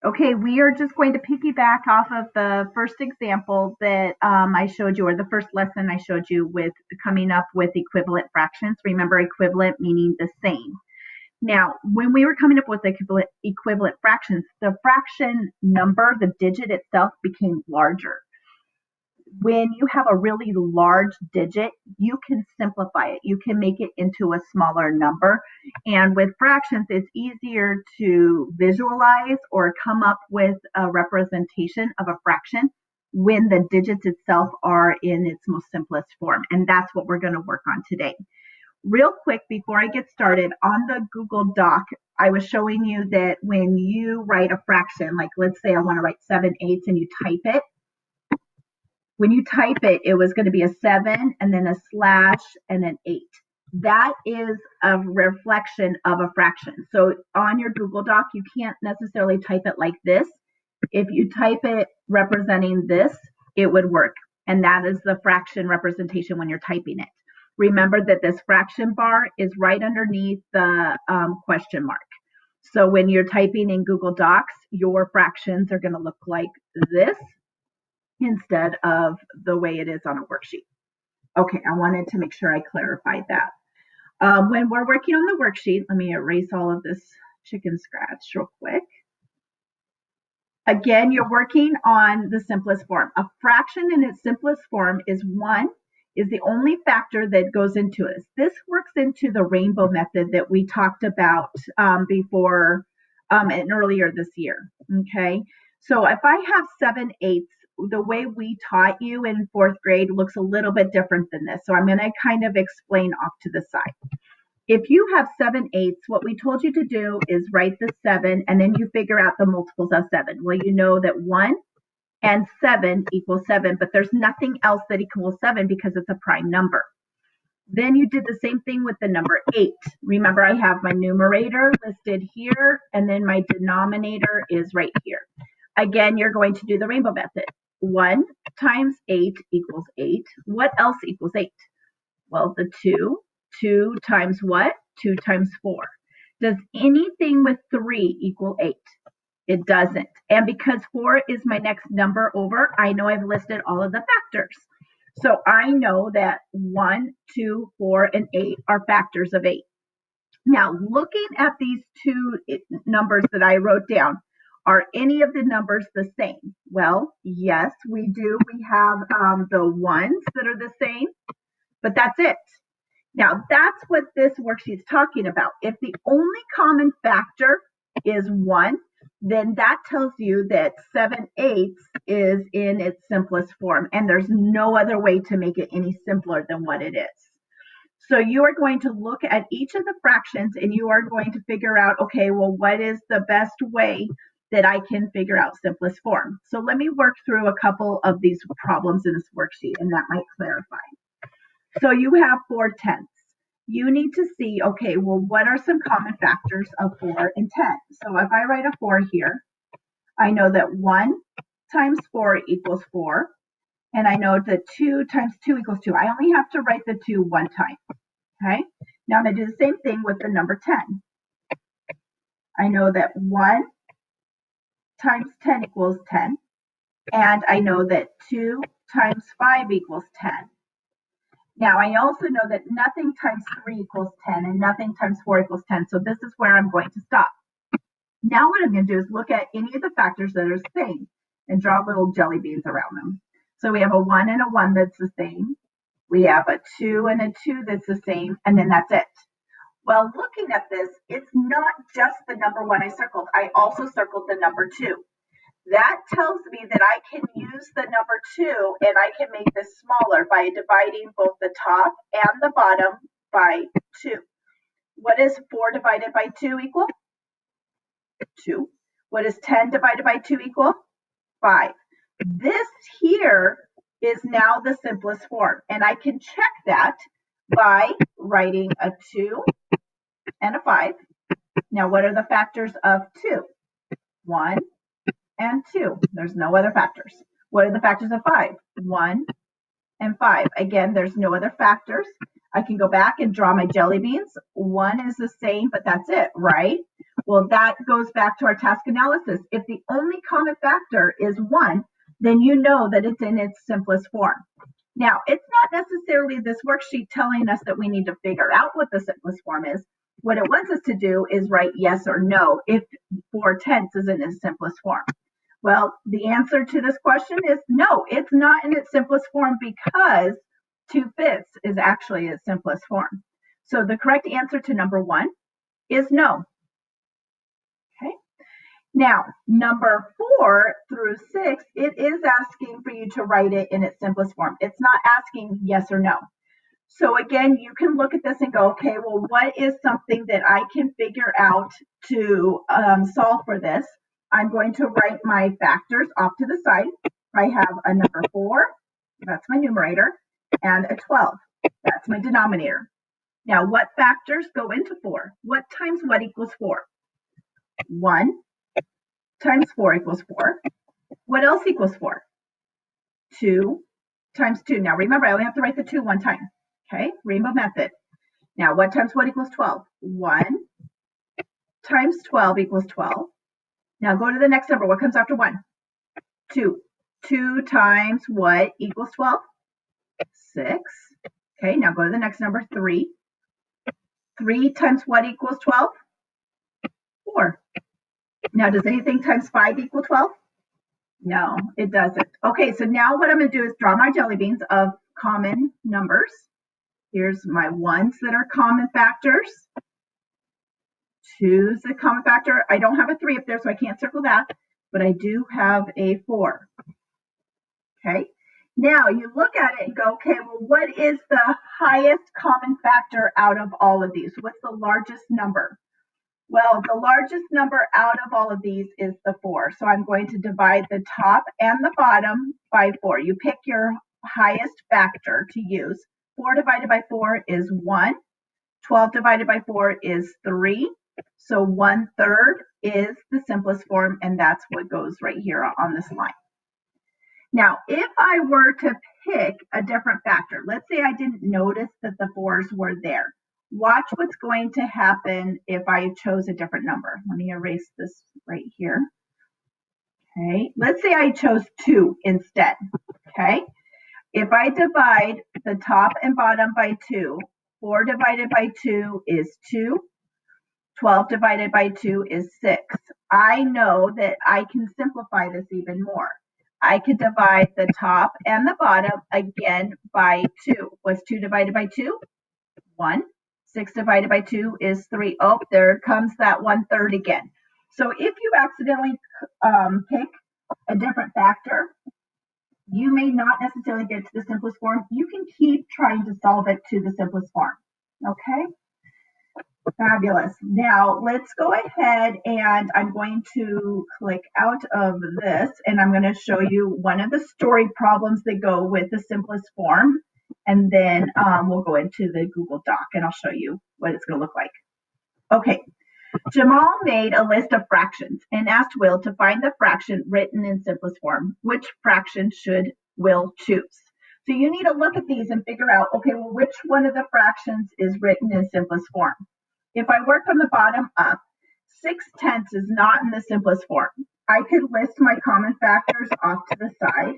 Okay, we are just going to piggyback off of the first example that I showed you, or the first lesson I showed you with coming up with equivalent fractions. Remember, equivalent meaning the same. Now, when we were coming up with equivalent fractions, the fraction number, the digit itself, became larger. When you have a really large digit, you can simplify it. You can make it into a smaller number. And with fractions, it's easier to visualize or come up with a representation of a fraction when the digits itself are in its most simplest form. And that's what we're going to work on today. Real quick, before I get started, on the Google Doc, I was showing you that when you write a fraction, like let's say I want to write 7/8 and you type it, when you type it, it was going to be a 7 and then a slash and an 8. That is a reflection of a fraction. So on your Google Doc, you can't necessarily type it like this. If you type it representing this, it would work. And that is the fraction representation when you're typing it. Remember that this fraction bar is right underneath the question mark. So when you're typing in Google Docs, your fractions are going to look like this instead of the way it is on a worksheet. Okay, I wanted to make sure I clarified that. When we're working on the worksheet, let me erase all of this chicken scratch real quick. Again, you're working on the simplest form. A fraction in its simplest form is 1 is the only factor that goes into it. This works into the rainbow method that we talked about before and earlier this year. Okay, so if I have 7/8, the way we taught you in 4th grade looks a little bit different than this. So I'm going to kind of explain off to the side. If you have 7/8, what we told you to do is write the 7 and then you figure out the multiples of 7. Well, you know that 1 and 7 equals 7, but there's nothing else that equals 7 because it's a prime number. Then you did the same thing with the number 8. Remember, I have my numerator listed here, and then my denominator is right here. Again, you're going to do the rainbow method. 1 times 8 equals 8. What else equals 8? Well, the 2. 2 times what? 2 times 4. Does anything with 3 equal 8? It doesn't. And because 4 is my next number over, I know I've listed all of the factors. So I know that 1, 2, 4, and 8 are factors of 8. Now, looking at these two numbers that I wrote down, are any of the numbers the same? Well, yes, we do. We have the ones that are the same, but that's it. Now, that's what this worksheet is talking about. If the only common factor is 1, then that tells you that 7/8 is in its simplest form, and there's no other way to make it any simpler than what it is. So you are going to look at each of the fractions and you are going to figure out, okay, well, what is the best way that I can figure out simplest form? So let me work through a couple of these problems in this worksheet, and that might clarify. So you have 4/10. You need to see, okay, well, what are some common factors of 4 and 10? So if I write a 4 here, I know that 1 times 4 equals 4. And I know that 2 times 2 equals 2. I only have to write the 2 one time. Okay? Now I'm going to do the same thing with the number 10. I know that 1 times 10 equals 10. And I know that 2 times 5 equals 10. Now, I also know that nothing times 3 equals 10 and nothing times 4 equals 10. So this is where I'm going to stop. Now what I'm going to do is look at any of the factors that are the same and draw little jelly beans around them. So we have a 1 and a 1 that's the same. We have a 2 and a 2 that's the same, and then that's it. Well, looking at this, it's not just the number 1 I circled. I also circled the number 2. That tells me that I can use the number 2 and I can make this smaller by dividing both the top and the bottom by 2. What is 4 divided by 2 equal? 2. What is 10 divided by 2 equal? 5. This here is now the simplest form, and I can check that by writing a 2 and a 5. Now, what are the factors of 2? 1 and 2. There's no other factors. What are the factors of 5? 1 and 5. Again, there's no other factors. I can go back and draw my jelly beans. 1 is the same, but that's it, right? Well, that goes back to our task analysis. If the only common factor is 1, then you know that it's in its simplest form. Now, it's not necessarily this worksheet telling us that we need to figure out what the simplest form is. What it wants us to do is write yes or no if 4/10 is in its simplest form. Well, the answer to this question is no, it's not in its simplest form because 2/5 is actually its simplest form. So the correct answer to number 1 is no. Okay. Now, number 4 through 6, it is asking for you to write it in its simplest form. It's not asking yes or no. So again, you can look at this and go, okay, well, what is something that I can figure out to solve for this? I'm going to write my factors off to the side. I have a number 4, that's my numerator, and a 12, that's my denominator. Now, what factors go into 4? What times what equals 4? 1 times 4 equals 4. What else equals 4? 2 times 2. Now, remember, I only have to write the 2 one time. Okay, rainbow method. Now, what times what equals 12? 1 times 12 equals 12. Now, go to the next number. What comes after 1? 2. 2 times what equals 12? 6. Okay, now go to the next number, 3. 3 times what equals 12? 4. Now, does anything times 5 equal 12? No, it doesn't. Okay, so now what I'm going to do is draw my jelly beans of common numbers. Here's my 1s that are common factors. 2's a common factor. I don't have a 3 up there, so I can't circle that, but I do have a 4. Okay, now you look at it and go, okay, well, what is the highest common factor out of all of these? What's the largest number? Well, the largest number out of all of these is the 4. So I'm going to divide the top and the bottom by 4. You pick your highest factor to use. 4 divided by 4 is 1. 12 divided by 4 is 3. So 1/3 is the simplest form, and that's what goes right here on this line. Now, if I were to pick a different factor, let's say I didn't notice that the 4's were there. Watch what's going to happen if I chose a different number. Let me erase this right here. Okay, let's say I chose 2 instead. Okay, if I divide the top and bottom by 2, 4 divided by 2 is 2. 12 divided by 2 is 6. I know that I can simplify this even more. I could divide the top and the bottom again by 2. What's 2 divided by 2? 1. 6 divided by 2 is 3. Oh, there comes that 1/3 again. So if you accidentally pick a different factor, you may not necessarily get to the simplest form. You can keep trying to solve it to the simplest form. Okay? Fabulous. Now let's go ahead and I'm going to click out of this and I'm going to show you one of the story problems that go with the simplest form. And then we'll go into the Google Doc and I'll show you what it's going to look like. Okay, Jamal made a list of fractions and asked Will to find the fraction written in simplest form. Which fraction should Will choose? So you need to look at these and figure out, okay, well, which one of the fractions is written in simplest form? If I work from the bottom up, 6/10 is not in the simplest form. I could list my common factors off to the side.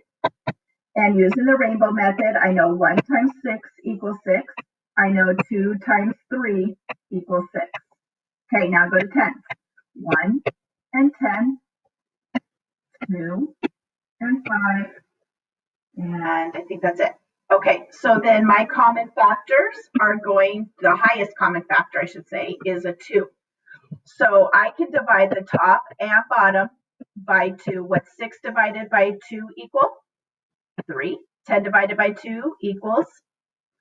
And using the rainbow method, I know 1 times 6 equals 6. I know 2 times 3 equals 6. Okay, now go to 10. 1 and 10, 2 and 5, and I think that's it. Okay, so then my common factors are the highest common factor, I should say, is a 2. So I can divide the top and bottom by 2. What's 6 divided by 2 equal? 3. 10 divided by 2 equals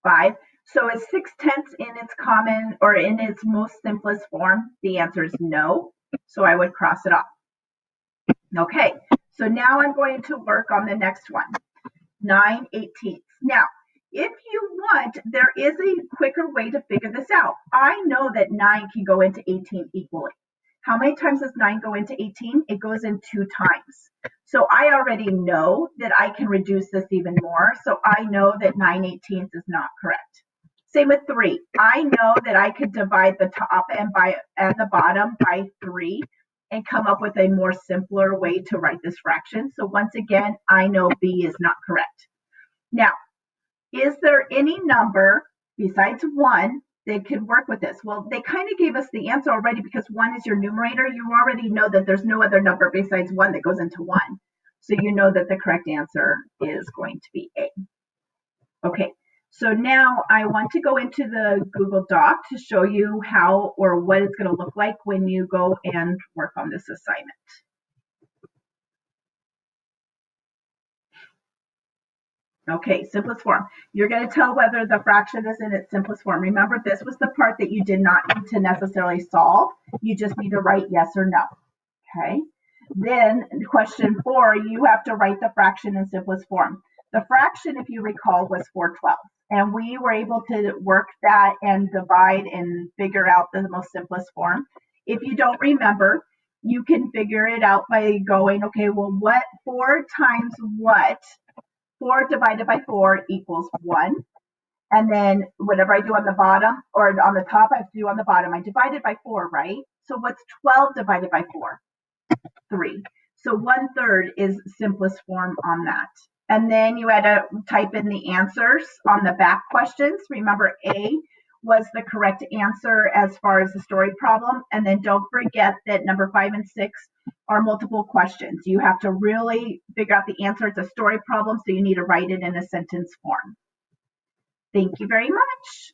5. So is 6/10 in its common or in its most simplest form? The answer is no. So I would cross it off. Okay, so now I'm going to work on the next one, 9/18. Now, if you want, there is a quicker way to figure this out. I know that 9 can go into 18 equally. How many times does 9 go into 18? It goes in 2 times. So I already know that I can reduce this even more. So I know that 9/18 is not correct. Same with 3. I know that I could divide the top and the bottom by 3 and come up with a more simpler way to write this fraction. So once again, I know B is not correct. Now, is there any number besides 1 that can work with this? Well, they kind of gave us the answer already because 1 is your numerator. You already know that there's no other number besides 1 that goes into 1. So you know that the correct answer is going to be A. Okay, so now I want to go into the Google Doc to show you how or what it's going to look like when you go and work on this assignment. Okay, simplest form. You're going to tell whether the fraction is in its simplest form. Remember, this was the part that you did not need to necessarily solve. You just need to write yes or no. Okay. Then question 4, you have to write the fraction in simplest form. The fraction, if you recall, was 4/12. And we were able to work that and divide and figure out the most simplest form. If you don't remember, you can figure it out by going, okay, well, what 4 times what? 4 divided by 4 equals 1. And then whatever I do on the bottom or on the top, I have to do on the bottom. I divided by 4, right? So what's 12 divided by 4? 3. So 1/3 is simplest form on that. And then you had to type in the answers on the back questions. Remember, A was the correct answer as far as the story problem. And then don't forget that number 5 and 6 are multiple questions. You have to really figure out the answer. It's a story problem, so you need to write it in a sentence form. Thank you very much.